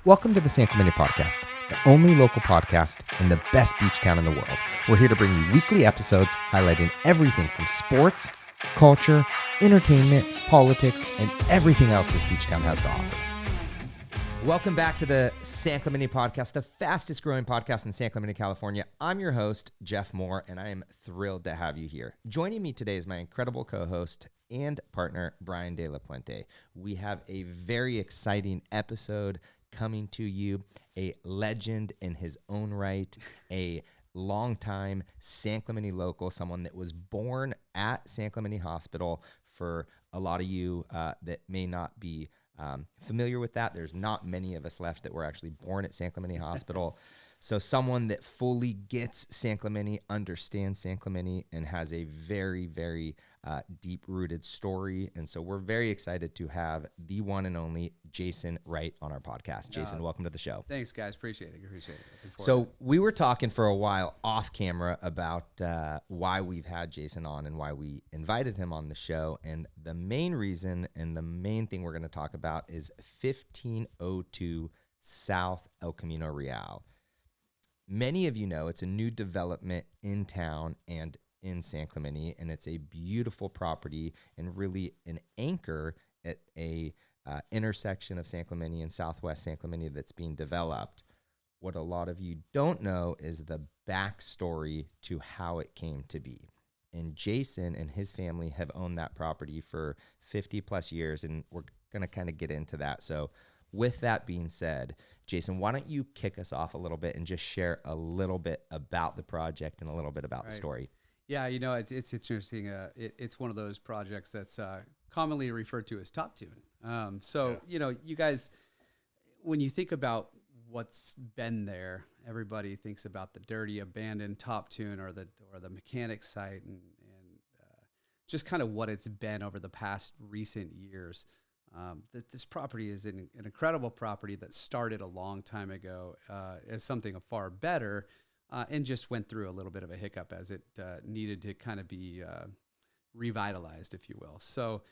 Welcome to the San Clemente Podcast, the only local podcast in the best beach town in the world. We're here to bring you weekly episodes highlighting everything from sports, culture, entertainment, politics, and everything else this beach town has to offer. Welcome back to the San Clemente Podcast, the fastest growing podcast in San Clemente, California. I'm your host, Jeff Moore, and I am thrilled to have you here. Joining me today is my incredible co-host and partner, Brian De La Puente. We have a very exciting episode coming to you, a legend in his own right, a longtime San Clemente local, someone that was born at San Clemente Hospital. For a lot of you that may not be familiar with that, there's not many of us left that were actually born at San Clemente Hospital. So someone that fully gets San Clemente, understands San Clemente, and has a very, very deep-rooted story. And so we're very excited to have the one and only Jason Wright on our podcast. Jason, welcome to the show. Thanks, guys. Appreciate it. So we were talking for a while off camera about why we've had Jason on and why we invited him on the show. And the main reason and the main thing we're going to talk about is 1502 South El Camino Real. Many of you know it's a new development in town and in San Clemente, and it's a beautiful property and really an anchor at a intersection of San Clemente and Southwest San Clemente that's being developed. What a lot of you don't know is the backstory to how it came to be. And Jason and his family have owned that property for 50 plus years, and we're going to kind of get into that. So with that being said, Jason, why don't you kick us off a little bit and just share a little bit about the project and a little bit about the story? Yeah, you know, it's interesting. It's one of those projects that's commonly referred to as top tune. You know, you guys, when you think about what's been there, everybody thinks about the dirty, abandoned top tune or the mechanic site and just kind of what it's been over the past recent years. This property is an incredible property that started a long time ago as something far better and just went through a little bit of a hiccup as it needed to kind of be revitalized, if you will. So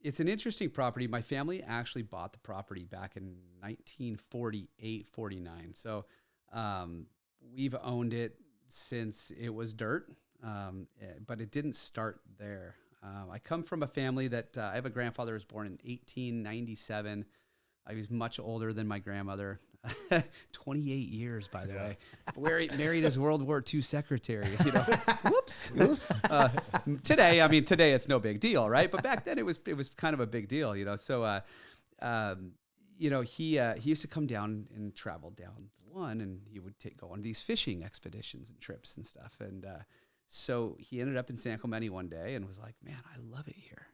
it's an interesting property. My family actually bought the property back in 1948, 49. So we've owned it since it was dirt, but it didn't start there. I come from a family that I have a grandfather who was born in 1897. He was much older than my grandmother, 28 years, by the way. Married his World War II secretary. You know, whoops. Today it's no big deal, right? But back then it was kind of a big deal, you know. So, you know, he used to come down and travel down one, and he would go on these fishing expeditions and trips and stuff, and so he ended up in San Clemente one day and was like, man, I love it here.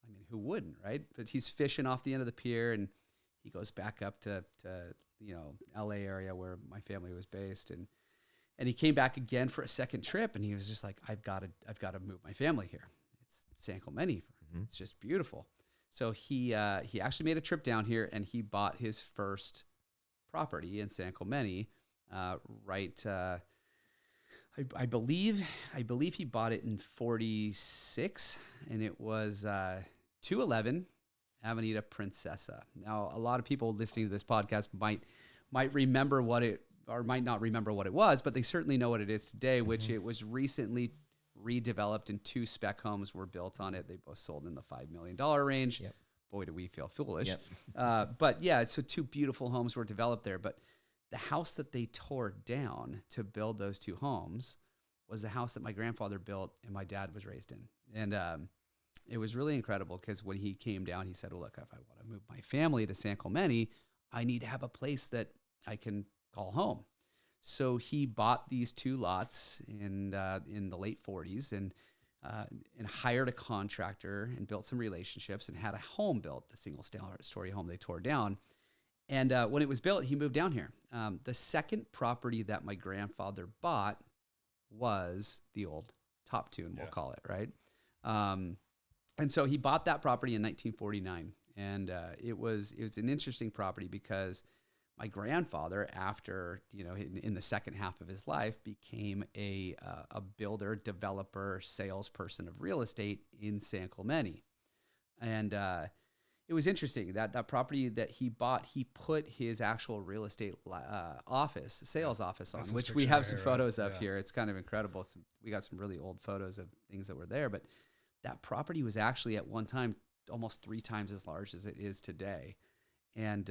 I mean, who wouldn't, right? But he's fishing off the end of the pier, and he goes back up to you know, LA area where my family was based. And he came back again for a second trip, and he was just like, I've got to move my family here. It's San Clemente. Mm-hmm. It's just beautiful. So he actually made a trip down here, and he bought his first property in San Clemente, I believe he bought it in 46, and it was 211 Avenida Princesa. Now, a lot of people listening to this podcast might remember what it, or might not remember what it was, but they certainly know what it is today, which it was recently redeveloped, and 2 spec homes were built on it. They both sold in the $5 million range. Yep. Boy, do we feel foolish. Yep. But yeah, so 2 beautiful homes were developed there, but the house that they tore down to build those 2 homes was the house that my grandfather built and my dad was raised in. And it was really incredible because when he came down, he said, well, look, if I want to move my family to San Clemente, I need to have a place that I can call home. So he bought these 2 lots in the late 40s and hired a contractor and built some relationships and had a home built, the single-story home they tore down. And when it was built, he moved down here. The second property that my grandfather bought was the old top tune, we'll call it, right? And so he bought that property in 1949. And it was an interesting property because my grandfather, after, you know, in the second half of his life, became a builder, developer, salesperson of real estate in San Clemente. And it was interesting that property that he bought, he put his actual real estate sales office on, which we have some photos of here. It's kind of incredible. We got some really old photos of things that were there, but that property was actually at one time almost 3 times as large as it is today. And,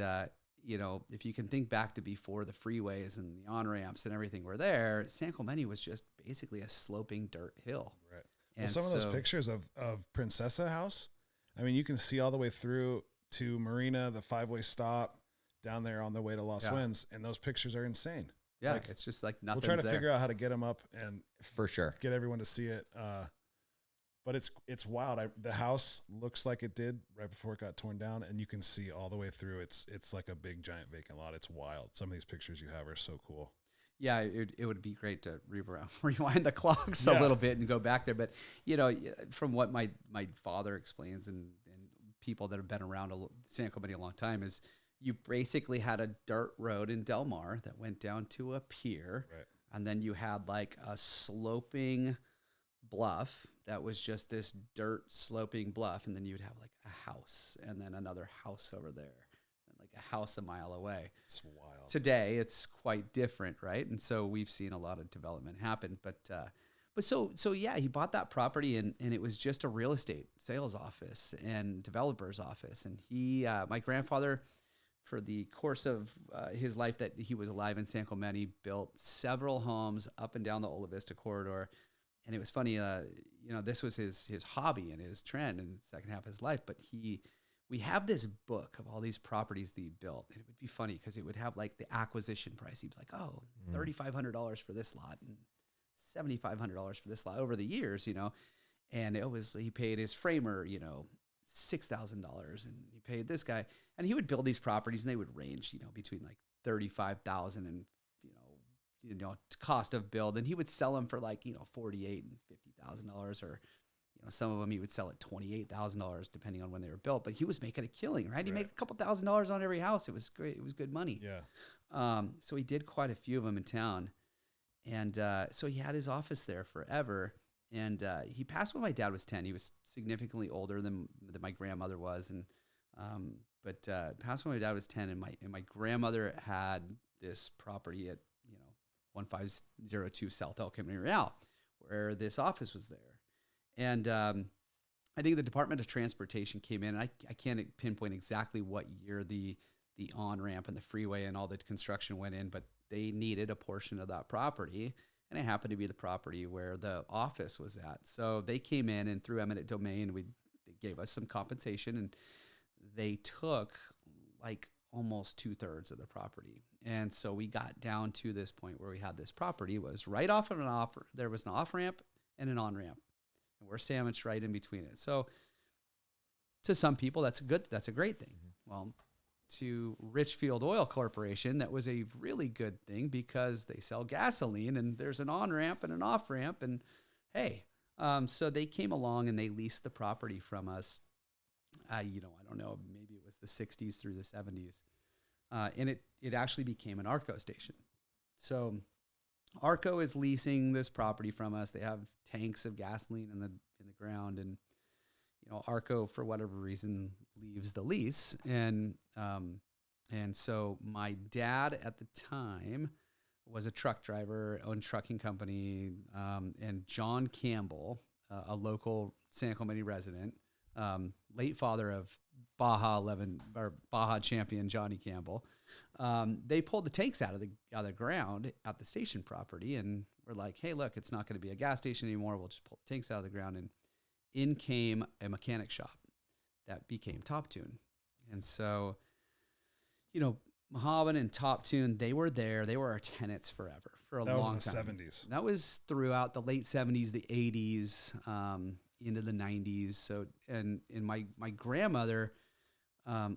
if you can think back to before the freeways and the on-ramps and everything were there, San Clemente was just basically a sloping dirt hill. Right. And well, some of those pictures of Princesa House, I mean, you can see all the way through to Marina, the 5-way stop down there on the way to Los Winds, and those pictures are insane. Yeah, it's just like nothing. We'll try to figure out how to get them up and for sure get everyone to see it. But it's wild. The house looks like it did right before it got torn down, and you can see all the way through. It's like a big giant vacant lot. It's wild. Some of these pictures you have are so cool. Yeah, it would be great to rewind the clocks a little bit and go back there. But from what my father explains and people that have been around San Clemente a long time, is you basically had a dirt road in Del Mar that went down to a pier, right. And then you had like a sloping bluff that was just this dirt sloping bluff, and then you'd have like a house and then another house over there and like a house a mile away. It's wild. Today it's quite different, right? And so we've seen a lot of development happen, but so he bought that property and it was just a real estate sales office and developer's office. And he my grandfather, for the course of his life that he was alive in San Clemente, built several homes up and down the Ola Vista corridor. And it was funny, this was his hobby and his trend in the second half of his life. But we have this book of all these properties that he built. And it would be funny because it would have like the acquisition price. He'd be like, $3,500 for this lot and $7,500 for this lot over the years, And he paid his framer, $6,000, and he paid this guy. And he would build these properties, and they would range, between like $35,000 and cost of build, and he would sell them for like $48,000 and $50,000, or some of them he would sell at $28,000 depending on when they were built. But he was making a killing, right? He made a couple $1,000s on every house. It was great. It was good money. Yeah. So he did quite a few of them in town, and so he had his office there forever. And he passed when my dad was 10. He was significantly older than my grandmother was, and but passed when my dad was 10. And my grandmother had this property at 1502 South El Camino Real, where this office was there. And I think the Department of Transportation came in. And I can't pinpoint exactly what year the on-ramp and the freeway and all the construction went in, but they needed a portion of that property. And it happened to be the property where the office was at. So they came in, and through eminent domain, they gave us some compensation, and they took like almost 2/3 of the property. And so we got down to this point where we had this property. It was right off of there was an off-ramp and an on-ramp, and we're sandwiched right in between it. So to some people, that's a great thing. Mm-hmm. Well, to Richfield Oil Corporation, that was a really good thing because they sell gasoline, and there's an on-ramp and an off-ramp, and hey, so they came along and they leased the property from us. I don't know, maybe it was the 60s through the 70s. And it actually became an ARCO station. So ARCO is leasing this property from us. They have tanks of gasoline in the ground, and ARCO, for whatever reason, leaves the lease. And so my dad at the time was a truck driver, owned a trucking company, and John Campbell, a local San Clemente resident, late father of Baja champion Johnny Campbell. They pulled the tanks out of the ground at the station property, and we're like, hey, look, it's not going to be a gas station anymore. We'll just pull the tanks out of the ground. And in came a mechanic shop that became Top Tune. And so, Mohabban and Top Tune, they were there. They were our tenants forever, for a long time. That was in the 70s. That was throughout the late 70s, the 80s, into the 90s. So, and my grandmother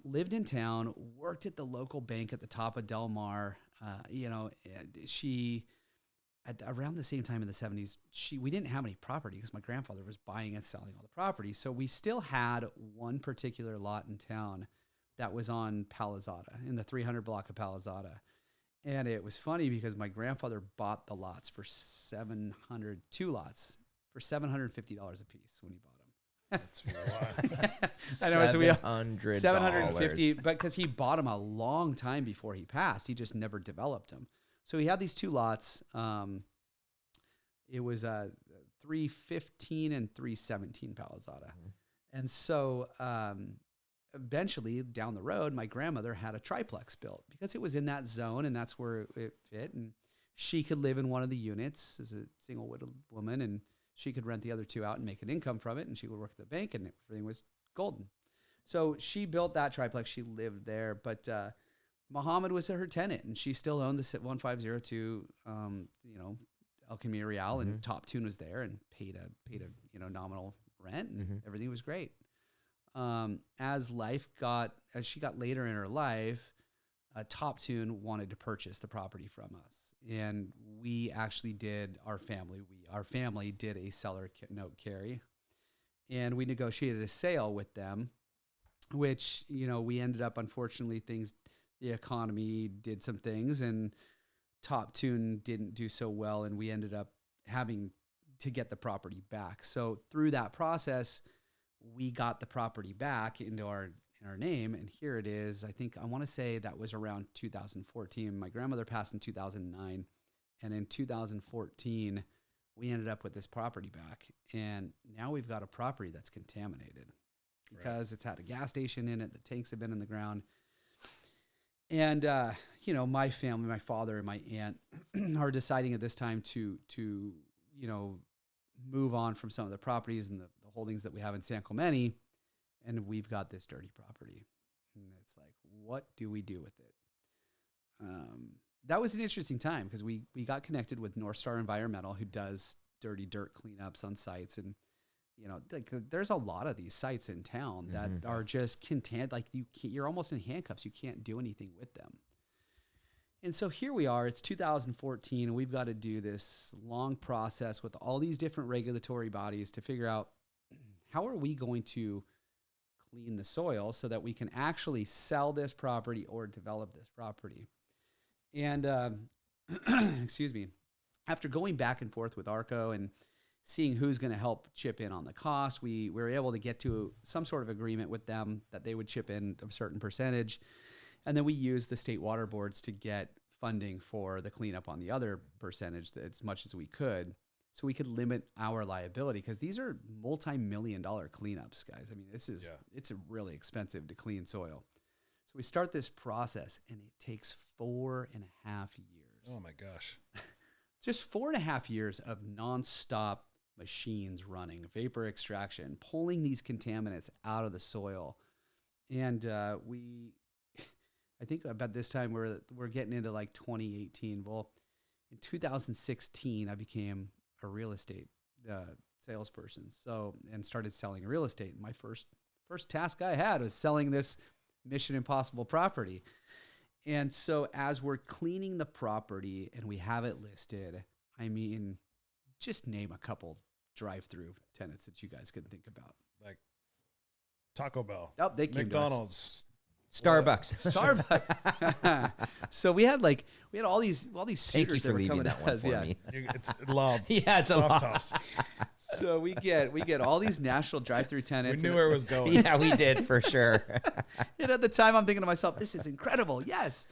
lived in town, worked at the local bank at the top of Del Mar. She, around the same time in the 70s, we didn't have any property because my grandfather was buying and selling all the property. So we still had one particular lot in town that was on Palizada, in the 300 block of Palizada. And it was funny because my grandfather bought the lots for two lots for $750 a piece when he bought them. That's wild. I know. So we $700. 750, but because he bought them a long time before he passed, he just never developed them. So he had these 2 lots. It was 315 and 317 Palisada. And so eventually down the road, my grandmother had a triplex built because it was in that zone and that's where it fit. And she could live in one of the units as a single widowed woman, and she could rent the other 2 out and make an income from it. And she would work at the bank, and everything was golden. So she built that triplex. She lived there, but Muhammad was her tenant, and she still owned the 1502, El Camino Real, and Top Tune was there and paid a nominal rent, and everything was great. As she got later in her life, Top Tune wanted to purchase the property from us, and we actually did. Our family did a seller note carry, and we negotiated a sale with them, which we ended up, unfortunately, the economy did some things, and Top Tune didn't do so well, and we ended up having to get the property back. So through that process, we got the property back into our name, and here it is. I want to say that was around 2014. My grandmother passed in 2009, and in 2014, we ended up with this property back, and now we've got a property that's contaminated because it's had a gas station in it. The tanks have been in the ground. And, my family, my father and my aunt are deciding at this time to move on from some of the properties and the holdings that we have in San Clemente. And we've got this dirty property. And it's like, what do we do with it? That was an interesting time because we got connected with North Star Environmental, who does dirty dirt cleanups on sites. And, there's a lot of these sites in town that are just content. Like you're almost in handcuffs. You can't do anything with them. And so here we are. It's 2014, and we've got to do this long process with all these different regulatory bodies to figure out how are we going to clean the soil so that we can actually sell this property or develop this property. And excuse me, after going back and forth with ARCO and seeing who's going to help chip in on the cost, we were able to get to some sort of agreement with them that they would chip in a certain percentage. And then we used the state water boards to get funding for the cleanup on the other percentage as much as we could, so we could limit our liability, because these are multi-million-dollar cleanups, guys. I mean, it's really expensive to clean soil. So we start this process, and it takes 4.5 years. Oh my gosh. Just 4.5 years of nonstop machines running, vapor extraction, pulling these contaminants out of the soil. And I think about this time we're getting into like 2018. Well, in 2016, I became a real estate salesperson. And started selling real estate. And my first task I had was selling this Mission Impossible property. And so as we're cleaning the property and we have it listed, I mean, just name a couple drive-through tenants that you guys could think about. Like Taco Bell. Oh, they came McDonald's. Starbucks. So we had all these Thank you suitors for leaving coming that at one us. for Yeah. me. It's lob. Yeah, it's a soft lob. toss. So we get all these national drive-through We tenants. knew where it was going. Yeah, we did for sure. And at the time, I'm thinking to myself, this is incredible. Yes.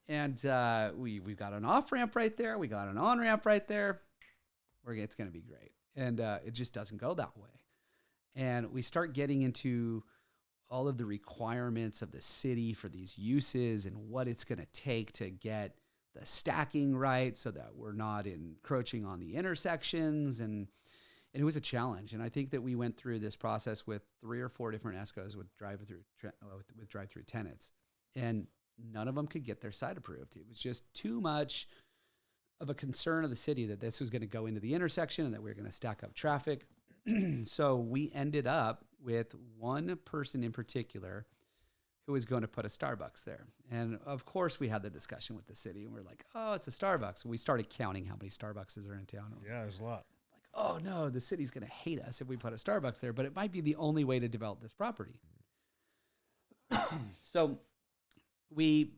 And we've got an off-ramp right there. We got an on-ramp right there. It's going to be great. And it just doesn't go that way. And we start getting into all of the requirements of the city for these uses and what it's going to take to get the stacking right so that we're not encroaching on the intersections. And it was a challenge. And I think that we went through this process with 3 or 4 different ESCOs with drive-through tenants. And none of them could get their site approved. It was just too much of a concern of the city that this was going to go into the intersection and that we were going to stack up traffic. So we ended up with one person in particular who was going to put a Starbucks there. And of course we had the discussion with the city, and we're like, oh, it's a Starbucks. And we started counting how many Starbucks are in town. Yeah, there's a lot. Like, oh no, the city's going to hate us if we put a Starbucks there, but it might be the only way to develop this property. So we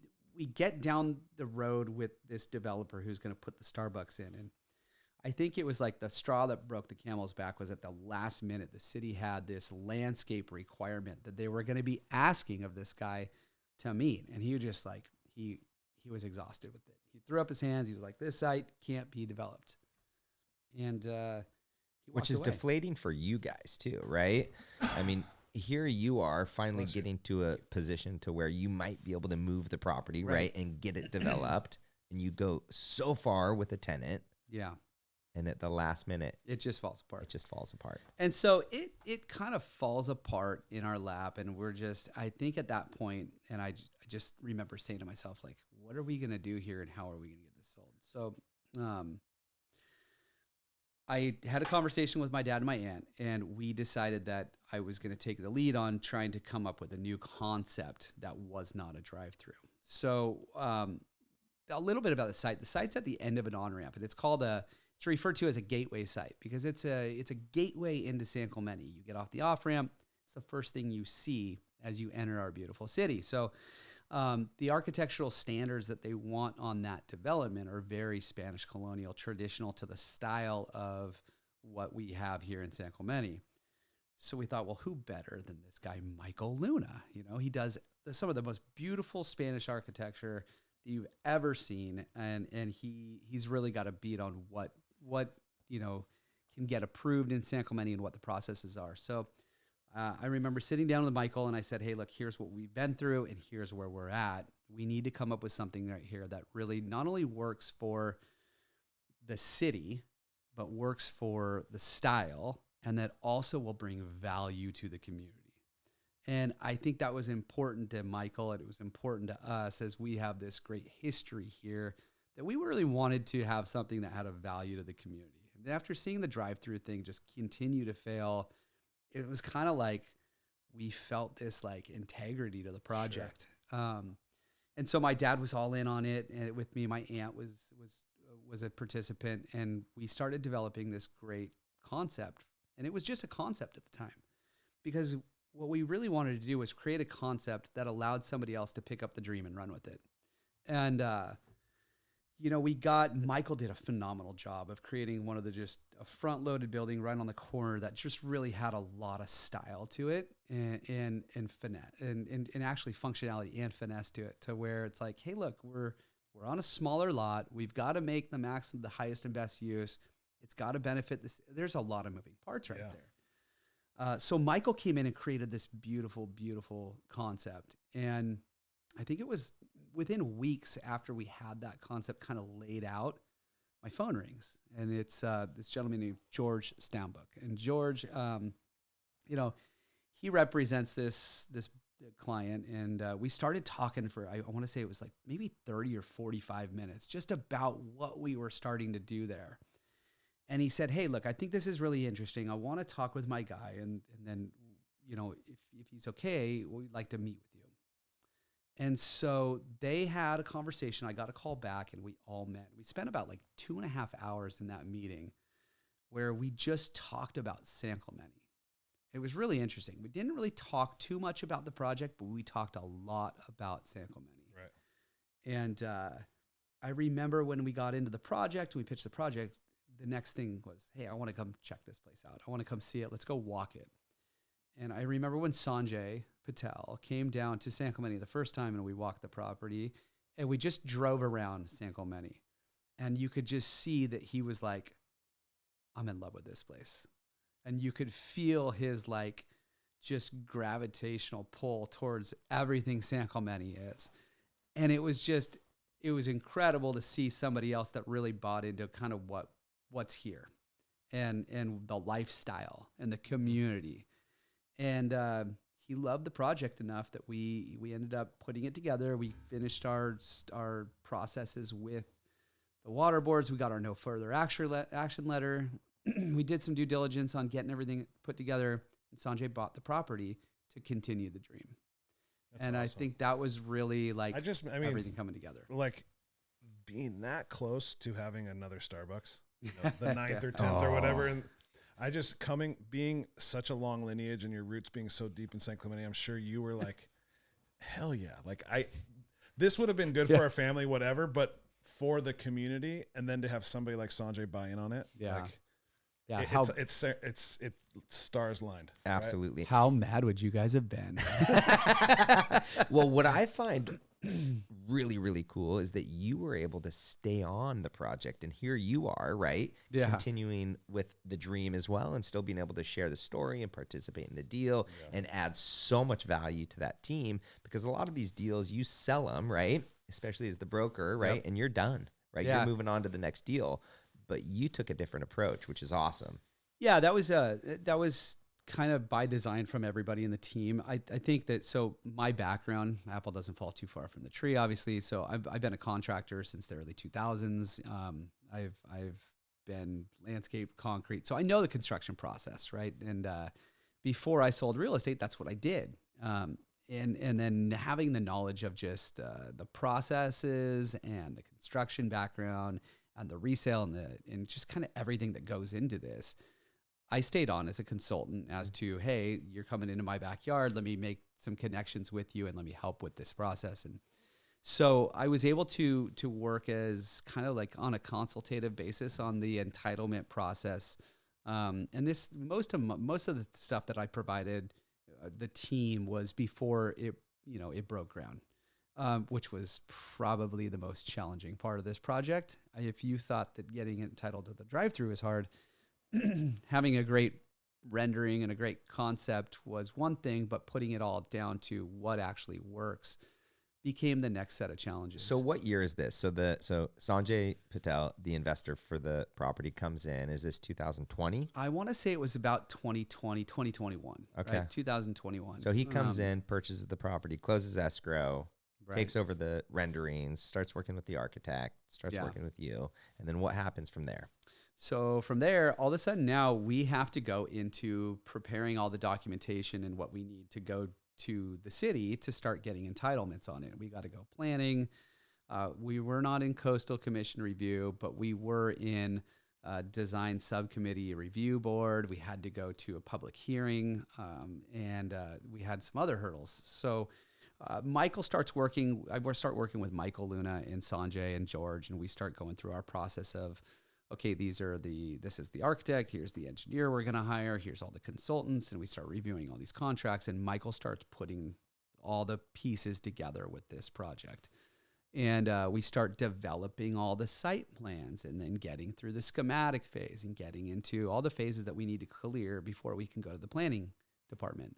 get down the road with this developer who's going to put the Starbucks in. And I think it was like the straw that broke the camel's back was at the last minute, the city had this landscape requirement that they were going to be asking of this guy to meet. And he was just like, he was exhausted with it. He threw up his hands. He was like, this site can't be developed. And, which is deflating for you guys too, right? I mean, here you are finally getting to a position to where you might be able to move the property, right? And get it developed. And you go so far with a tenant. Yeah. And at the last minute, it just falls apart. It just falls apart. And so it kind of falls apart in our lap. And we're just, I think at that point, and I just remember saying to myself, like, what are we going to do here and how are we going to get this sold? So I had a conversation with my dad and my aunt, and we decided that I was going to take the lead on trying to come up with a new concept that was not a drive-through. So a little bit about the site. The site's at the end of an on-ramp, and it's referred to as a gateway site because it's a gateway into San Clemente. You get off the off-ramp. It's the first thing you see as you enter our beautiful city. So the architectural standards that they want on that development are very Spanish colonial, traditional to the style of what we have here in San Clemente. So we thought, well, who better than this guy, Michael Luna? You know, he does some of the most beautiful Spanish architecture that you've ever seen. And he's really got a beat on what can get approved in San Clemente and what the processes are. So I remember sitting down with Michael and I said, hey, look, here's what we've been through and here's where we're at. We need to come up with something right here that really not only works for the city, but works for the style and that also will bring value to the community. And I think that was important to Michael and it was important to us as we have this great history here that we really wanted to have something that had a value to the community. And after seeing the drive-through thing just continue to fail, it was kind of like we felt this like integrity to the project. Sure. And so my dad was all in on it and with me. My aunt was a participant and we started developing this great concept. And it was just a concept at the time because what we really wanted to do was create a concept that allowed somebody else to pick up the dream and run with it. And, Michael did a phenomenal job of creating one of a front-loaded building right on the corner that just really had a lot of style to it and finesse and actually functionality and finesse to it to where it's like, hey, look, we're on a smaller lot. We've got to make the highest and best use. It's got to benefit this. There's a lot of moving parts right there. So Michael came in and created this beautiful, beautiful concept. And I think it was within weeks after we had that concept kind of laid out, my phone rings. And it's this gentleman named George Stambuk. And George, he represents this client. And we started talking for, I want to say it was like maybe 30 or 45 minutes, just about what we were starting to do there. And he said, hey, look, I think this is really interesting. I want to talk with my guy. And then, if he's okay, we'd like to meet with you. And so they had a conversation. I got a call back and we all met. We spent about like 2.5 hours in that meeting where we just talked about San Clemente. It was really interesting. We didn't really talk too much about the project, but we talked a lot about San Clemente. Right. And I remember when we got into the project, we pitched the project, the next thing was, hey, I want to come check this place out. I want to come see it. Let's go walk it. And I remember when Sanjay Patel came down to San Clemente the first time and we walked the property and we just drove around San Clemente and you could just see that he was like, I'm in love with this place. And you could feel his like just gravitational pull towards everything San Clemente is. And it was incredible to see somebody else that really bought into kind of what's here and the lifestyle and the community. And he loved the project enough that we ended up putting it together. We finished our processes with the water boards. We got our no further action letter. We did some due diligence on getting everything put together. And Sanjay bought the property to continue the dream. That's awesome. I think that was really like everything coming together. Like being that close to having another Starbucks, the 9th or 10th or whatever. And I just being such a long lineage and your roots being so deep in San Clemente, I'm sure you were like, hell yeah. Like this would have been good for our family, whatever. But for the community, and then to have somebody like Sanjay buy in on it. Yeah. Like, Yeah. it's stars lined. Right? Absolutely. How mad would you guys have been? Well, what I find really, really cool is that you were able to stay on the project, and here you are, right? Yeah. Continuing with the dream as well, and still being able to share the story and participate in the deal and add so much value to that team, because a lot of these deals, you sell them, right? Especially as the broker, right? Yep. And you're done, right? Yeah. You're moving on to the next deal, but you took a different approach, which is awesome. Yeah, that was kind of by design from everybody in the team. I think that, so my background, apple doesn't fall too far from the tree, obviously. So I've been a contractor since the early 2000s. I've been landscape, concrete. So I know the construction process, right? And before I sold real estate, that's what I did. And then having the knowledge of just the processes and the construction background and the resale and just kind of everything that goes into this, I stayed on as a consultant as to, hey, you're coming into my backyard. Let me make some connections with you and let me help with this process. And so I was able to work as kind of like on a consultative basis on the entitlement process. And this most of the stuff that I provided the team was before it broke ground, which was probably the most challenging part of this project. If you thought that getting entitled to the drive-through is hard, having a great rendering and a great concept was one thing, but putting it all down to what actually works became the next set of challenges. So what year is this? So Sanjay Patel, the investor for the property, comes in. Is this 2020? I want to say it was about 2020, 2021. Okay. Right? 2021. So he comes in, purchases the property, closes escrow, right. takes over the renderings, starts working with the architect, starts working with you. And then what happens from there? So from there, all of a sudden now we have to go into preparing all the documentation and what we need to go to the city to start getting entitlements on it. We got to go planning. We were not in coastal commission review, but we were in design subcommittee review board. We had to go to a public hearing, and we had some other hurdles. So Michael starts working. I start working with Michael, Luna, and Sanjay and George, and we start going through our process of, okay, this is the architect, here's the engineer we're going to hire, here's all the consultants, and we start reviewing all these contracts, and Michael starts putting all the pieces together with this project. And we start developing all the site plans and then getting through the schematic phase and getting into all the phases that we need to clear before we can go to the planning department.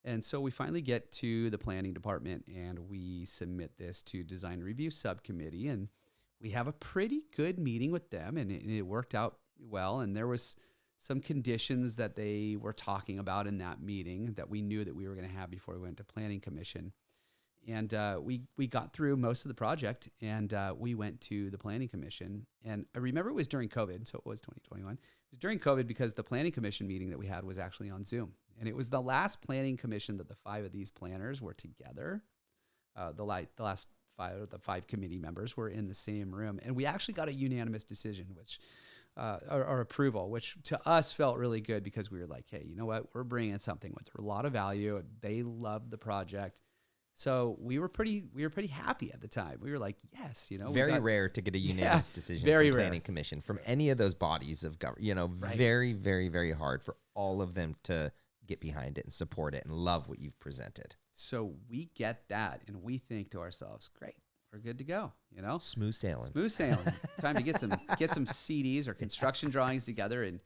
And so we finally get to the planning department and we submit this to design review subcommittee, and we have a pretty good meeting with them, and it worked out well. And there was some conditions that they were talking about in that meeting that we knew that we were going to have before we went to planning commission. And we got through most of the project, and we went to the planning commission. And I remember it was during COVID, so it was 2021. It was during COVID because the planning commission meeting that we had was actually on Zoom. And it was the last planning commission that the five of these planners were together. The five committee members were in the same room, and we actually got a unanimous decision, which or approval, which to us felt really good because we were like, hey, you know what? We're bringing something with a lot of value. They loved the project. So we were pretty happy at the time. We were like, yes, very rare to get a unanimous decision very from rare. planning commission from any of those bodies of government. Right. Very, very, very hard for all of them to get behind it and support it and love what you've presented. So we get that, and we think to ourselves, great, we're good to go. Smooth sailing. Smooth sailing. Time to get some CDs or construction drawings together and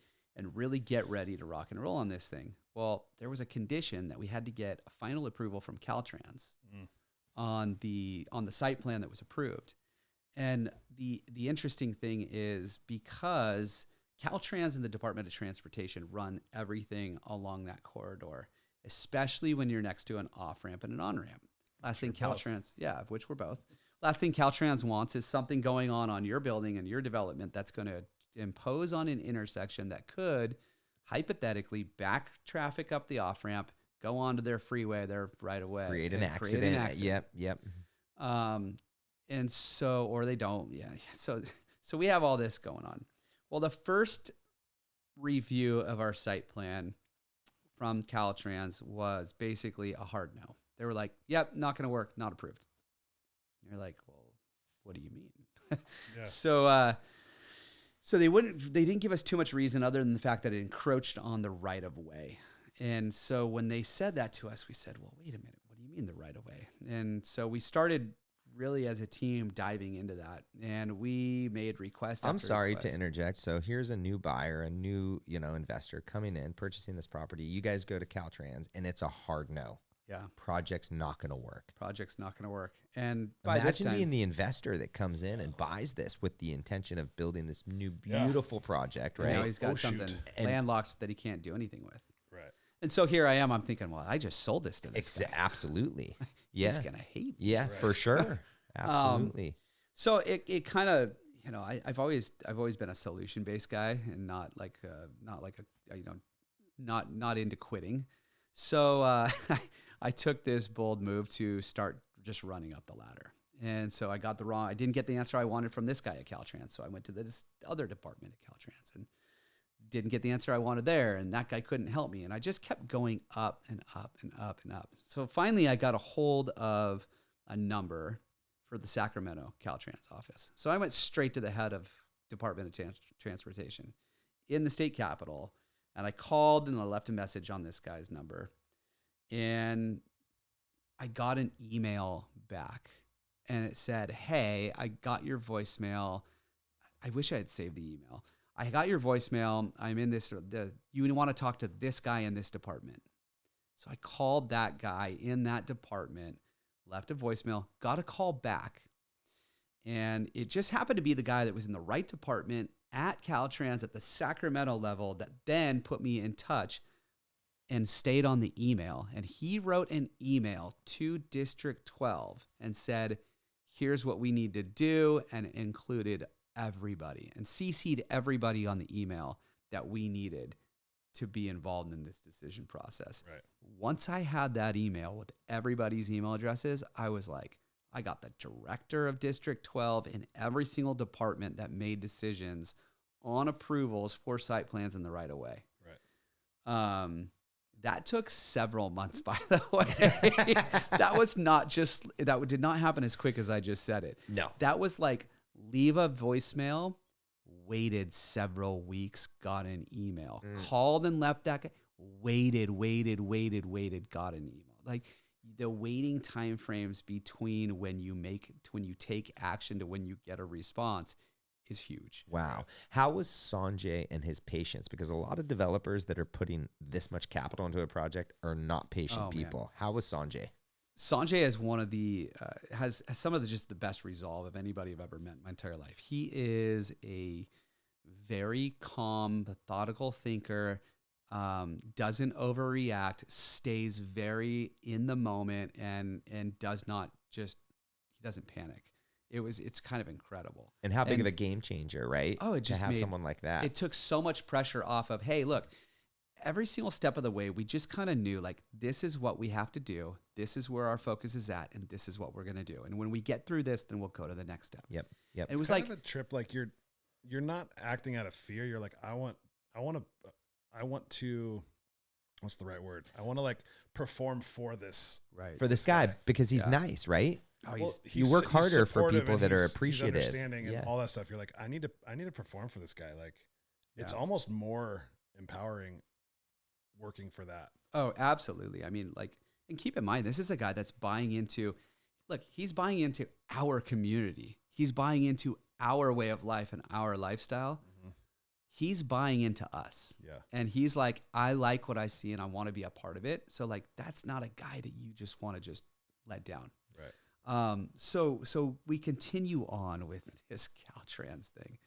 really get ready to rock and roll on this thing. Well, there was a condition that we had to get a final approval from Caltrans on the site plan that was approved. And the interesting thing is, because Caltrans and the Department of Transportation run everything along that corridor, especially when you're next to an off-ramp and an on-ramp. Last thing Caltrans, which we're both. Last thing Caltrans wants is something going on your building and your development that's going to impose on an intersection that could hypothetically back traffic up the off-ramp, go onto their freeway, their right-of-way. Create an accident. Yep. And so, or they don't. Yeah. So we have all this going on. Well, the first review of our site plan from Caltrans was basically a hard no. They were like, yep, not going to work, not approved. And you're like, well, what do you mean? Yeah. So they didn't give us too much reason other than the fact that it encroached on the right of way. And so when they said that to us, we said, well, wait a minute, what do you mean the right of way? And so we started really as a team diving into that, and we made request I'm after sorry request. to interject. So here's a new buyer, a new, investor coming in, purchasing this property. You guys go to Caltrans and it's a hard no. Yeah, Project's not going to work. project's not going to work. And by this Imagine time, being the investor that comes in and buys this with the intention of building this new beautiful project, now right? he's got Oh, shoot. something And- landlocked that he can't do anything with. Right. And so here I am. I'm thinking, well, I just sold this to this guy. Absolutely. Yeah. He's gonna hate me. Yeah, Right. for sure. Absolutely. So it kind of, I've always been a solution based guy and not into quitting. So I took this bold move to start just running up the ladder. And so I didn't get the answer I wanted from this guy at Caltrans. So I went to this other department at Caltrans and didn't get the answer I wanted there. And that guy couldn't help me. And I just kept going up and up and up and up. So finally I got a hold of a number for the Sacramento Caltrans office. So I went straight to the head of Department of Transportation in the state capitol. And I called and I left a message on this guy's number. And I got an email back. And it said, hey, I got your voicemail. I wish I had saved the email. I got your voicemail. I'm in this. You want to talk to this guy in this department. So I called that guy in that department, left a voicemail, got a call back. And it just happened to be the guy that was in the right department at Caltrans at the Sacramento level that then put me in touch and stayed on the email. And he wrote an email to District 12 and said, here's what we need to do, and included everybody and CC'd everybody on the email that we needed to be involved in this decision process. Right. Once I had that email with everybody's email addresses, I was like, I got the director of District 12 in every single department that made decisions on approvals for site plans in the right of way. Right. That took several months, by the way. That did not happen as quick as I just said it. No. That was like leave a voicemail, waited several weeks, got an email, called and left that guy, waited, got an email. Like the waiting time frames between when you take action to when you get a response is huge. Wow. How was Sanjay and his patience? Because a lot of developers that are putting this much capital into a project are not patient people. Man. How was Sanjay? Sanjay is one of the has some of the best resolve of anybody I've ever met in my entire life. He is a very calm, methodical thinker, doesn't overreact, stays very in the moment, and he doesn't panic. It's kind of incredible. And how big of a game changer, right? Oh, it just to have someone like that. It took so much pressure off of, hey, look, every single step of the way, we just kind of knew, like, this is what we have to do. This is where our focus is at, and this is what we're going to do. And when we get through this, then we'll go to the next step. Yep. It was kind like of a trip. Like you're not acting out of fear. You're like, I want to, what's the right word? I want to like perform for this. right for this guy because he's nice, right? Oh, Well, You work harder for supportive people and that are he's appreciative. understanding and Yeah. all that stuff. You're like, I need to perform for this guy. Like, it's Yeah. almost more empowering working for that. Oh, absolutely. I mean, like, and keep in mind, this is a guy that's buying into, he's buying into our community. He's buying into our way of life and our lifestyle. Mm-hmm. He's buying into us. Yeah. And he's like, I like what I see and I want to be a part of it. So like, that's not a guy that you just want to just let down. Right. So we continue on with this Caltrans thing.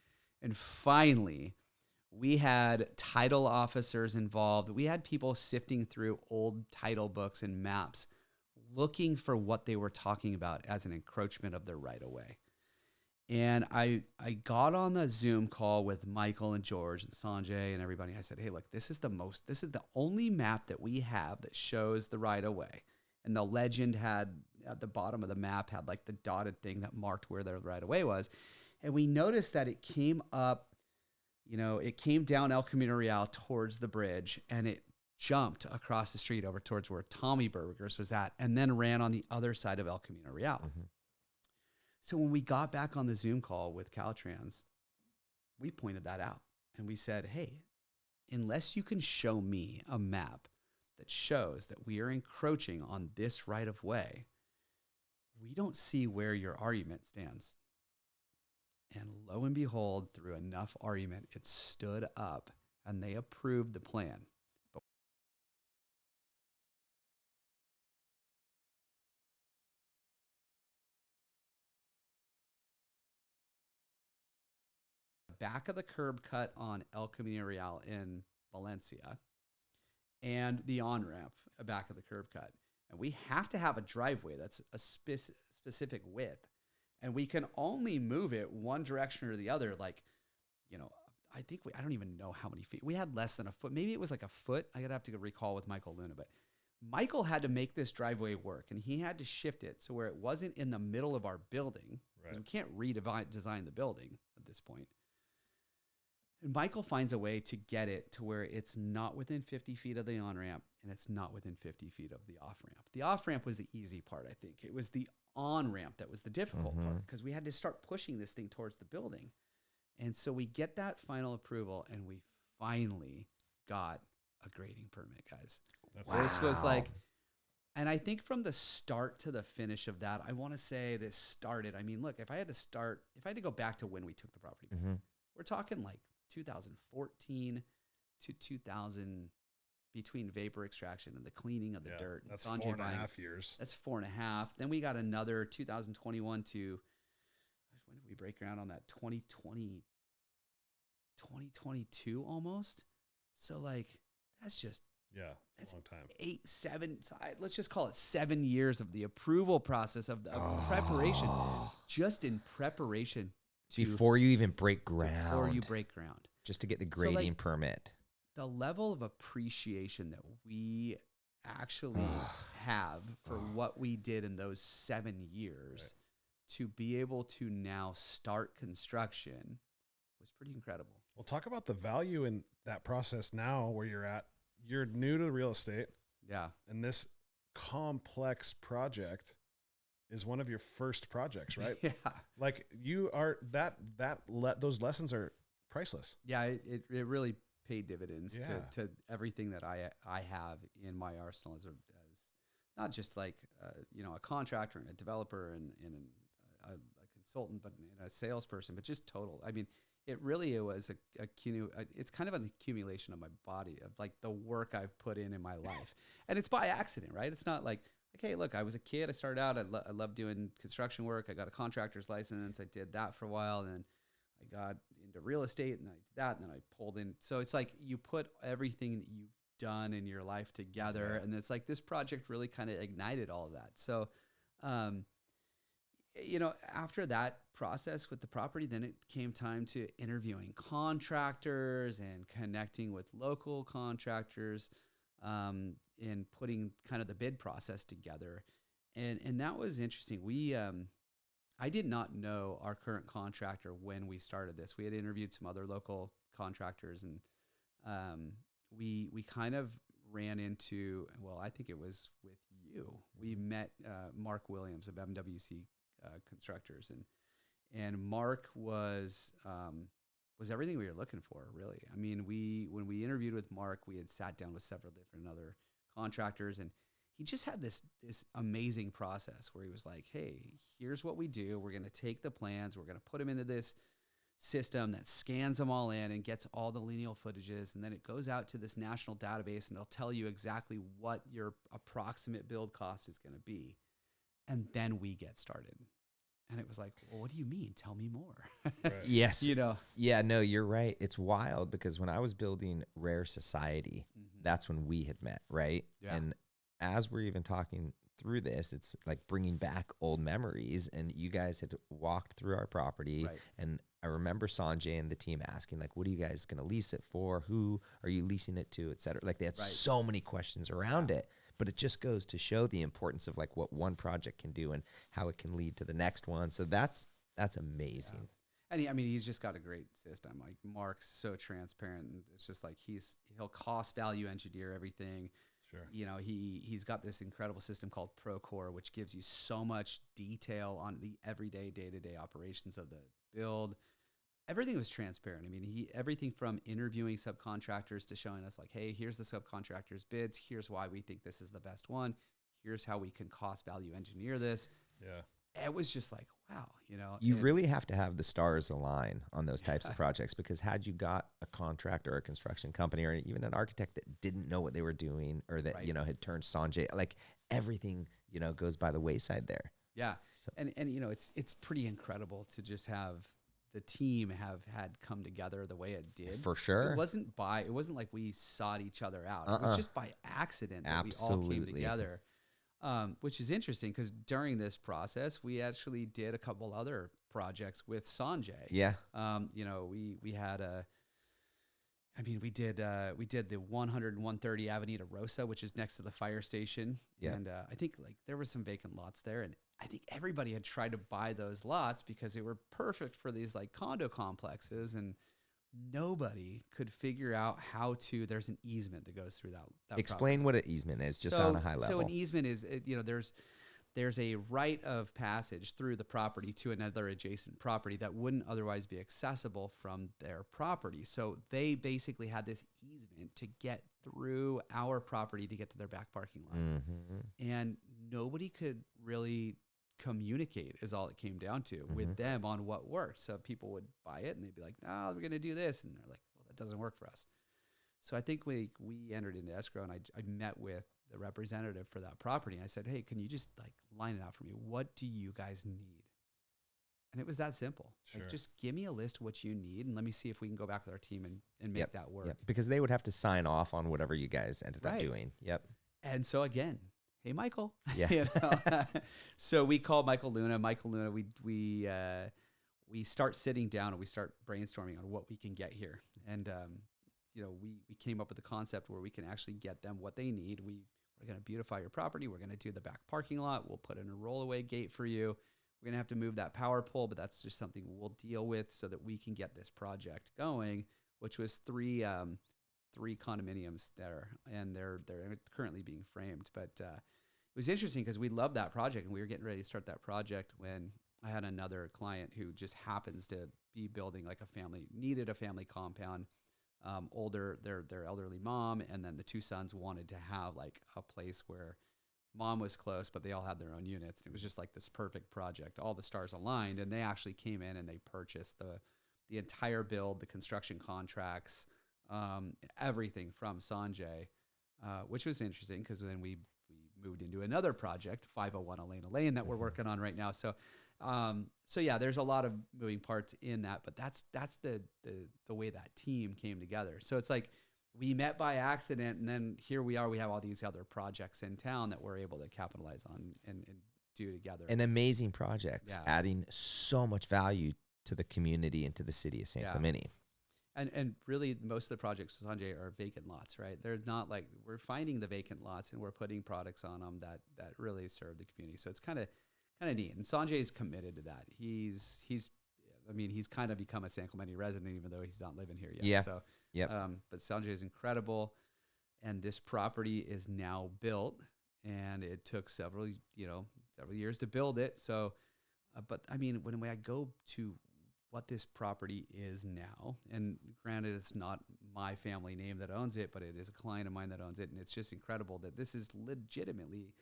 And finally, we had title officers involved. We had people sifting through old title books and maps, looking for what they were talking about as an encroachment of their right of way. And I got on the Zoom call with Michael and George and Sanjay and everybody. I said, hey, look, this is the only map that we have that shows the right of way. And the legend had at the bottom of the map had like the dotted thing that marked where the right of way was. And we noticed that it came up, it came down El Camino Real towards the bridge, and it jumped across the street over towards where Tommy Burgers was at, and then ran on the other side of El Camino Real. Mm-hmm. So when we got back on the Zoom call with Caltrans, we pointed that out and we said, hey, unless you can show me a map that shows that we are encroaching on this right of way, we don't see where your argument stands. And lo and behold, through enough argument, it stood up and they approved the plan. But back of the curb cut on El Camino Real in Valencia and the on-ramp back of the curb cut. And we have to have a driveway that's a specific width. And we can only move it one direction or the other. Like, you know, I don't even know how many feet. We had less than a foot. Maybe it was like a foot. I'd have to recall with Michael Luna. But Michael had to make this driveway work. And he had to shift it so where it wasn't in the middle of our building. Right. We can't redesign the building at this point. And Michael finds a way to get it to where it's not within 50 feet of the on-ramp and it's not within 50 feet of the off-ramp. The off-ramp was the easy part, I think. It was the on-ramp that was the difficult part because we had to start pushing this thing towards the building. And so we get that final approval and we finally got a grading permit, guys. This was like, and I think from the start to the finish of that, I want to say this started. I mean, look, if I had to go back to when we took the property, we're talking like 2014 to 2000, between vapor extraction and the cleaning of the dirt. That's Sanjay 4.5 years. That's 4.5. Then we got another 2021 to, when did we break ground on that? 2022 almost. So like, that's just, that's a long time. 7, let's just call it 7 years of the approval process of preparation, just in preparation. Before you even break ground. Before you break ground. Just to get the grading permit. The level of appreciation that we actually have for what we did in those 7 years to be able to now start construction was pretty incredible. Well, talk about the value in that process now where you're at. You're new to real estate. Yeah. And this complex project is one of your first projects, right? Yeah. Like you are those lessons are priceless. Yeah. It really paid dividends to everything that I have in my arsenal as not just like, a contractor and a developer and a consultant, but a salesperson, but just total. I mean, it was it's kind of an accumulation of my body of like the work I've put in my life. And it's by accident, right? It's not like, hey, look, I was a kid. I started out. I loved doing construction work. I got a contractor's license. I did that for a while. And then I got into real estate and I did that. And then I pulled in. So it's like you put everything that you've done in your life together. And it's like this project really kind of ignited all of that. So, after that process with the property, then it came time to interviewing contractors and connecting with local contractors. In putting kind of the bid process together. And that was interesting. I did not know our current contractor when we started this. We had interviewed some other local contractors and we kind of ran into, I think it was with you. We met Mark Williams of MWC Constructors and Mark was everything we were looking for, really. I mean, when we interviewed with Mark, we had sat down with several different other contractors, and he just had this amazing process where he was like, hey, here's what we do. We're going to take the plans. We're going to put them into this system that scans them all in and gets all the lineal footages, and then it goes out to this national database, and it'll tell you exactly what your approximate build cost is going to be. And then we get started. And it was like, well, what do you mean? Tell me more. Right. Yes. Yeah, no, you're right. It's wild because when I was building Rare Society, that's when we had met, right? Yeah. And as we're even talking through this, it's like bringing back old memories. And you guys had walked through our property. Right. And I remember Sanjay and the team asking, like, what are you guys going to lease it for? Who are you leasing it to, et cetera? Like, they had so many questions around it. But it just goes to show the importance of like what one project can do and how it can lead to the next one. So that's amazing. Yeah. And he's just got a great system. Like Mark's so transparent. And it's just like he'll cost value engineer everything, Sure. You know, he's got this incredible system called Procore, which gives you so much detail on the everyday, day-to-day operations of the build. Everything was transparent. I mean, everything from interviewing subcontractors to showing us like, hey, here's the subcontractor's bids. Here's why we think this is the best one. Here's how we can cost value engineer this. Yeah. It was just like, wow, you know. You really have to have the stars align on those types of projects, because had you got a contractor or a construction company or even an architect that didn't know what they were doing, or that, you know, had turned Sanjay, like everything, you know, goes by the wayside there. Yeah. So. And you know, it's pretty incredible to just have the team have had come together the way it did. For sure. It wasn't like we sought each other out. It was just by accident that we all came together. Which is interesting because during this process, we actually did a couple other projects with Sanjay. Yeah. You know, we had we did the 100 and 130 Avenida Rosa, which is next to the fire station. Yeah. And I think like there were some vacant lots there, and I think everybody had tried to buy those lots because they were perfect for these like condo complexes, and nobody could figure out how to. There's an easement that goes through that. Explain what an easement is, just on a high level. So an easement is, you know, there's a right of passage through the property to another adjacent property that wouldn't otherwise be accessible from their property. So they basically had this easement to get through our property to get to their back parking lot. Mm-hmm. And nobody could really communicate, is all it came down to, with them on what worked. So people would buy it and they'd be like, oh, we're going to do this. And they're like, well, that doesn't work for us. So I think we entered into escrow, and I met with the representative for that property. And I said, hey, can you just like line it out for me? What do you guys need? And it was that simple. Sure. Like, just give me a list of what you need, and let me see if we can go back with our team and make that work. Yep. Because they would have to sign off on whatever you guys ended up doing. Yep. And so again, hey, Michael. Yeah. You know? So we called Michael Luna. We start sitting down and we start brainstorming on what we can get here. And, you know, we came up with a concept where we can actually get them what they need. We're going to beautify your property. We're going to do the back parking lot. We'll put in a rollaway gate for you. We're going to have to move that power pole, but that's just something we'll deal with so that we can get this project going, which was three condominiums there, and they're currently being framed. But it was interesting because we loved that project, and we were getting ready to start that project when I had another client who just happens to be building like needed a family compound. Older, their elderly mom, and then the two sons wanted to have like a place where mom was close, but they all had their own units. It was just like this perfect project. All the stars aligned, and they actually came in and they purchased the entire build, the construction contracts, everything from Sanjay, which was interesting because then we moved into another project, 501 Elena Lane, that we're working on right now. So yeah, there's a lot of moving parts in that, but that's the way that team came together. So it's like we met by accident, and then here we are. We have all these other projects in town that we're able to capitalize on and do together. And amazing projects, adding so much value to the community and to the city of San Clemente. And really, most of the projects with Sanjay are vacant lots, right? They're not like, we're finding the vacant lots and we're putting products on them that really serve the community. So it's kind of neat. And Sanjay's committed to that. He's kind of become a San Clemente resident, even though he's not living here yet. Yeah. So, yep. But Sanjay is incredible. And this property is now built, and it took several years to build it. So, but I mean, when I go to what this property is now, and granted, it's not my family name that owns it, but it is a client of mine that owns it. And it's just incredible that this is legitimately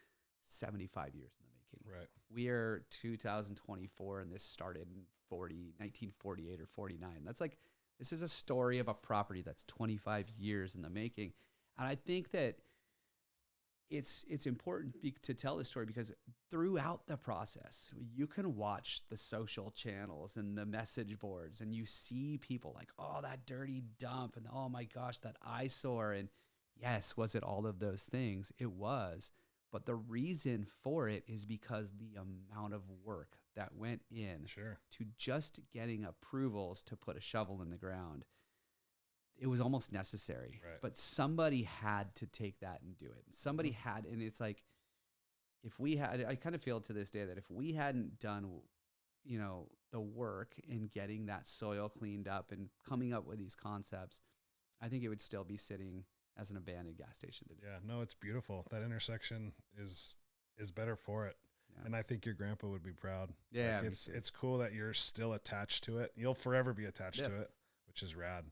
75 years in the making. Right. We are 2024, and this started in 1948 or 49. That's like, this is a story of a property that's 25 years in the making. And I think that it's important to tell this story because throughout the process, you can watch the social channels and the message boards, and you see people like, oh, that dirty dump, and oh my gosh, that eyesore. And yes, was it all of those things? It was. But the reason for it is because the amount of work that went in to just getting approvals to put a shovel in the ground, it was almost necessary. Right. But somebody had to take that and do it. Somebody had, and it's like, if we had, I kind of feel to this day that if we hadn't done, you know, the work in getting that soil cleaned up and coming up with these concepts, I think it would still be sitting as an abandoned gas station to do. Yeah, no, it's beautiful. That intersection is better for it. Yeah. And I think your grandpa would be proud. Yeah, Like it's cool that you're still attached to it. You'll forever be attached to it, which is rad.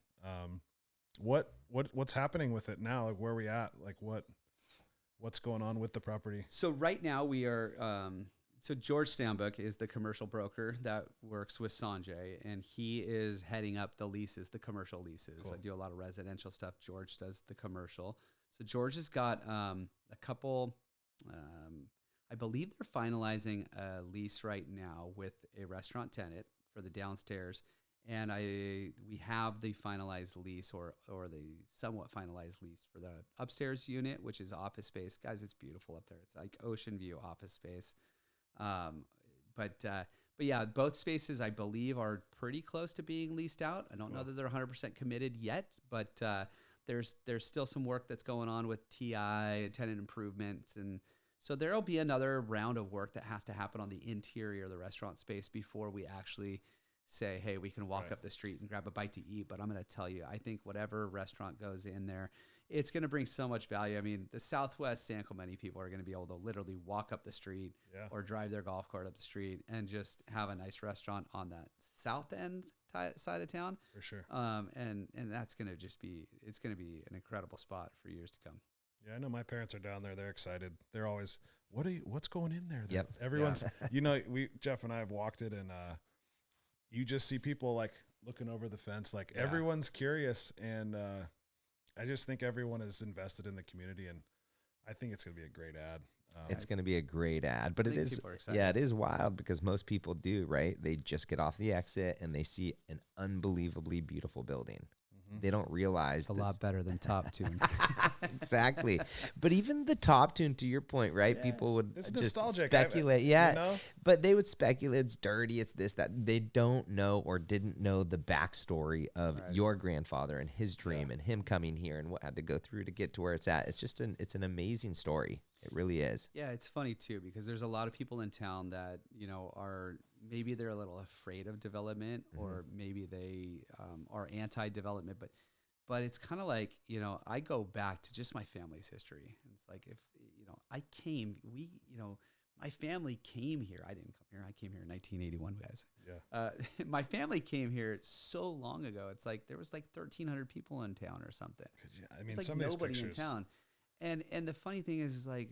What's happening with it now? Like, where are we at? Like, what's going on with the property? So right now we are. So George Stambuk is the commercial broker that works with Sanjay, and he is heading up the leases, the commercial leases. Cool. I do a lot of residential stuff. George does the commercial. So George has got a couple. I believe they're finalizing a lease right now with a restaurant tenant for the downstairs, and we have the finalized lease or the somewhat finalized lease for the upstairs unit, which is office space. Guys, it's beautiful up there. It's like ocean view office space. But yeah, both spaces I believe are pretty close to being leased out. I don't know that they're 100% committed yet, but there's still some work that's going on with TI, tenant improvements, and so there'll be another round of work that has to happen on the interior of the restaurant space before we actually say, hey, we can walk up the street and grab a bite to eat. But I'm going to tell you, I think whatever restaurant goes in there, it's going to bring so much value. I mean, the Southwest San Clemente people are going to be able to literally walk up the street or drive their golf cart up the street and just have a nice restaurant on that south end side of town. For sure. And that's going to it's going to be an incredible spot for years to come. Yeah, I know my parents are down there. They're excited. They're always, what's going in there? Yep. Everyone's, Jeff and I have walked it, and you just see people like looking over the fence. Like everyone's curious, and I just think everyone is invested in the community, and I think it's going to be a great ad. It's going to be a great ad, but it is wild because most people do, right? They just get off the exit and they see an unbelievably beautiful building. They don't realize a lot better than Top Tune. Exactly. But even the Top Tune, to your point, right? People would it's just nostalgic. speculate. But they would speculate it's dirty, it's this, that. They don't know or didn't know the backstory of your grandfather and his dream and him coming here and what had to go through to get to where it's at. It's just it's an amazing story. It really is. Yeah, it's funny too because there's a lot of people in town that maybe they're a little afraid of development or maybe they are anti-development, but it's kind of like I go back to just my family's history. It's like if my family came here. I didn't come here. I came here in 1981, guys. Yeah. My family came here so long ago. It's like there was like 1,300 people in town or something. I mean, it's some like of nobody these in pictures. town. And the funny thing is like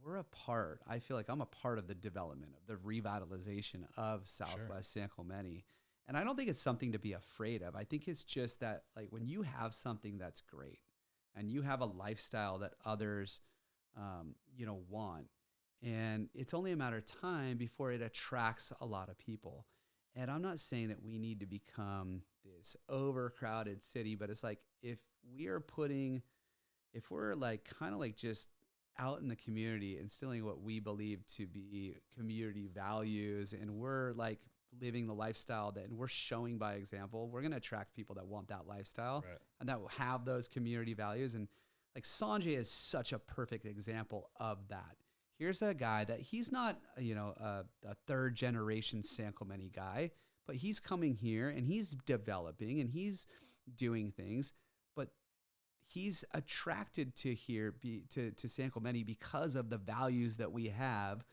we're a part. I feel like I'm a part of the development of the revitalization of Southwest San Clemente. And I don't think it's something to be afraid of. I think it's just that like when you have something that's great and you have a lifestyle that others, want, and it's only a matter of time before it attracts a lot of people. And I'm not saying that we need to become this overcrowded city, but it's like if we're like kind of like just out in the community instilling what we believe to be community values and we're like living the lifestyle and we're showing by example, we're going to attract people that want that lifestyle and that will have those community values. And like Sanjay is such a perfect example of that. Here's a guy that he's not, a third generation San Clemente guy, but he's coming here and he's developing and he's doing things, but he's attracted to to San Clemente because of the values that we have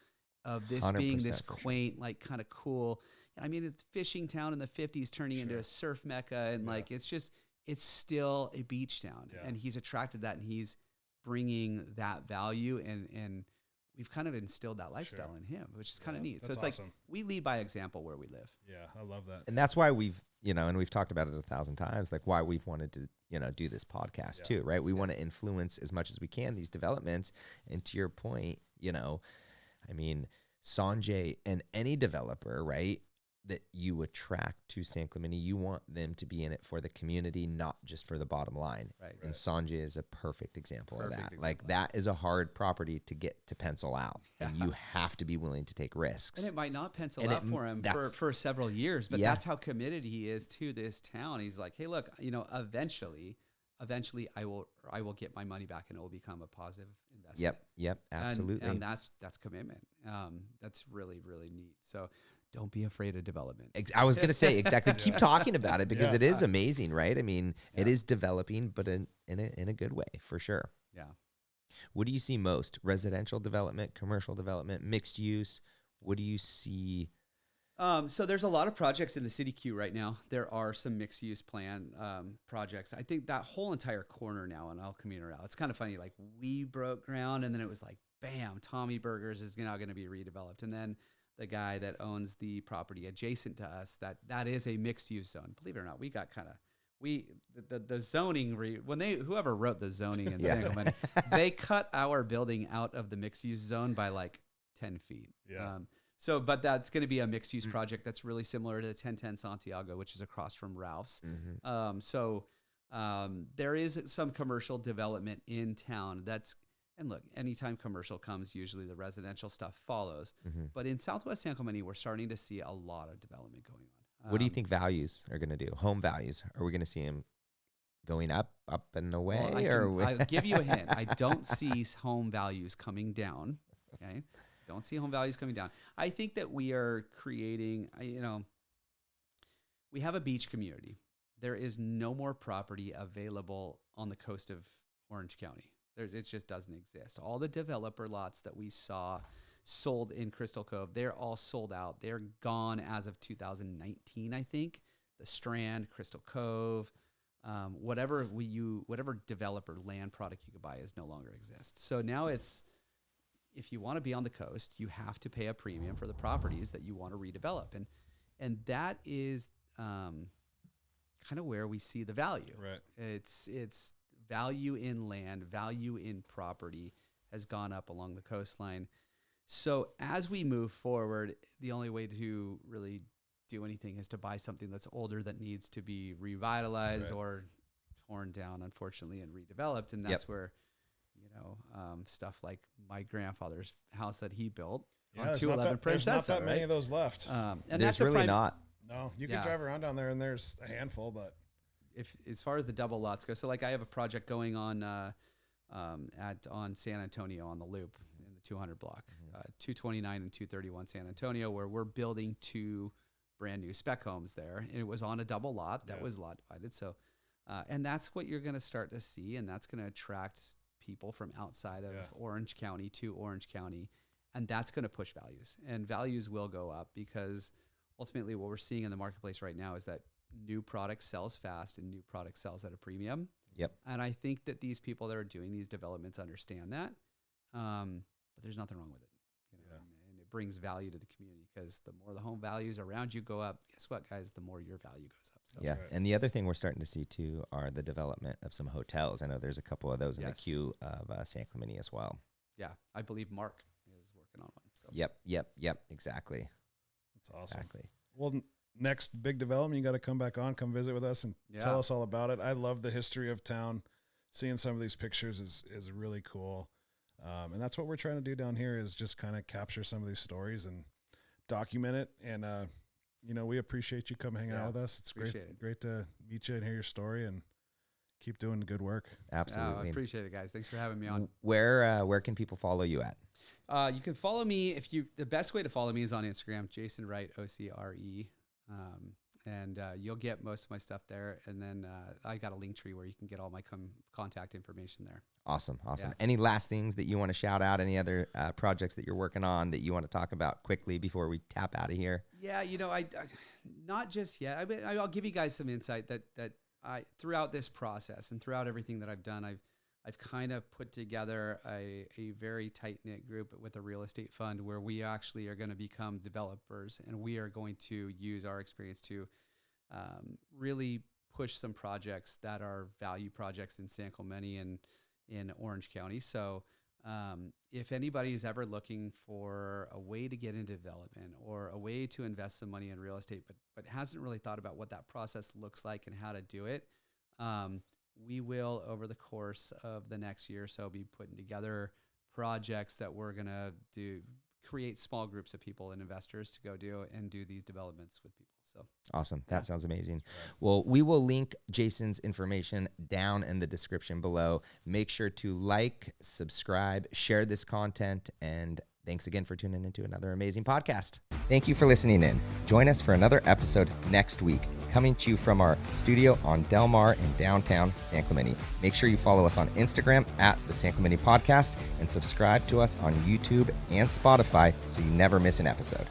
of this being this quaint, like kind of cool. I mean, it's fishing town in the 50s turning into a surf mecca. And like, it's still a beach town and he's attracted that and he's bringing that value and we've kind of instilled that lifestyle in him, which is kind of neat. So it's awesome. Like we lead by example where we live. Yeah, I love that. And that's why we've, and we've talked about it 1,000 times, like why we've wanted to, do this podcast too, right? We want to influence as much as we can these developments. And to your point, I mean, Sanjay and any developer, right, that you attract to San Clemente, you want them to be in it for the community, not just for the bottom line. Right. And Sanjay is a perfect example of that. Like that is a hard property to get to pencil out, and you have to be willing to take risks. And it might not pencil out for him for several years, but that's how committed he is to this town. He's like, hey, look, eventually I will get my money back and it will become a positive investment. Yep, absolutely. And that's commitment. That's really, really neat. So don't be afraid of development. I was going to say exactly. Keep talking about it because Yeah. it is amazing, right? I mean, it is developing, but in a good way for sure. Yeah. What do you see most? Residential development, commercial development, mixed use? What do you see? So there's a lot of projects in the city queue right now. There are some mixed use plan projects. I think that whole entire corner now on El Camino Real, it's kind of funny. Like we broke ground and then it was like, bam, Tommy Burgers is now going to be redeveloped. And then the guy that owns the property adjacent to us, that is a mixed use zone. Believe it or not, we got kind of, the zoning, whoever wrote the zoning in San Clemente, they cut our building out of the mixed use zone by like 10 feet. Yeah. But that's going to be a mixed-use project that's really similar to the 1010 Santiago, which is across from Ralph's. There is some commercial development in town. And look, anytime commercial comes, usually the residential stuff follows. But in Southwest San Clemente, we're starting to see a lot of development going on. What do you think values are going to do? Home values? Are we going to see them going up and away? I'll give you a hint. I don't see home values coming down. Okay. Don't see home values coming down. I think that we are creating, we have a beach community. There is no more property available on the coast of Orange County. It just doesn't exist. All the developer lots that we saw sold in Crystal Cove, they're all sold out. They're gone as of 2019, I think. The Strand, Crystal Cove, whatever developer land product you could buy is no longer exist. So now if you want to be on the coast, you have to pay a premium for the properties that you want to redevelop. And that is kind of where we see the value. Right. It's value in land, value in property has gone up along the coastline. So as we move forward, the only way to really do anything is to buy something that's older that needs to be revitalized or torn down, unfortunately, and redeveloped. And that's where stuff like my grandfather's house that he built on 211 Princessa. There's not that many of those left. And there's that's really not. No, you can drive around down there and there's a handful, but as far as the double lots go, so like I have a project going on on San Antonio on the Loop in the 200 block, 229 and 231 San Antonio, where we're building 2 brand new spec homes there, and it was on a double lot that was lot divided. So, and that's what you're going to start to see, and that's going to attract people from outside of Orange County to Orange County, and that's going to push values, and values will go up because ultimately what we're seeing in the marketplace right now is that new product sells fast and new product sells at a premium. And I think that these people that are doing these developments understand that, but there's nothing wrong with it. And it brings value to the community because the more the home values around you go up, guess what, guys? The more your value goes up. So. And the other thing we're starting to see too are the development of some hotels. I know there's a couple of those in the queue of San Clemente as well. Yeah, I believe Mark is working on one. So. Yep, exactly. That's awesome. Exactly. Well, next big development, you got to come visit with us and tell us all about it. I love the history of town. Seeing some of these pictures is really cool. And that's what we're trying to do down here is just kind of capture some of these stories and document it. And, we appreciate you coming hang out with us. It's great to meet you and hear your story and keep doing the good work. Absolutely. I appreciate it, guys. Thanks for having me on. Where can people follow you at? You can follow me the best way to follow me is on Instagram, Jason Wright, OCRE. And you'll get most of my stuff there. And then I got a link tree where you can get all my contact information there. Awesome. Yeah. Any last things that you want to shout out? Any other projects that you're working on that you want to talk about quickly before we tap out of here? Yeah, I not just yet. I'll give you guys some insight that I throughout this process and throughout everything that I've done, I've kind of put together a very tight-knit group with a real estate fund where we actually are going to become developers, and we are going to use our experience to really push some projects that are value projects in San Clemente and in Orange County. So if anybody is ever looking for a way to get into development or a way to invest some money in real estate, but hasn't really thought about what that process looks like and how to do it, we will, over the course of the next year or so, be putting together projects that we're going to create small groups of people and investors to go do these developments with people. So awesome. That sounds amazing. Well, we will link Jason's information down in the description below. Make sure to like, subscribe, share this content, and Thanks again for tuning into another amazing podcast. Thank you for listening in. Join us for another episode next week, coming to you from our studio on Del Mar in downtown San Clemente. Make sure you follow us on Instagram at the San Clemente Podcast and subscribe to us on YouTube and Spotify so you never miss an episode.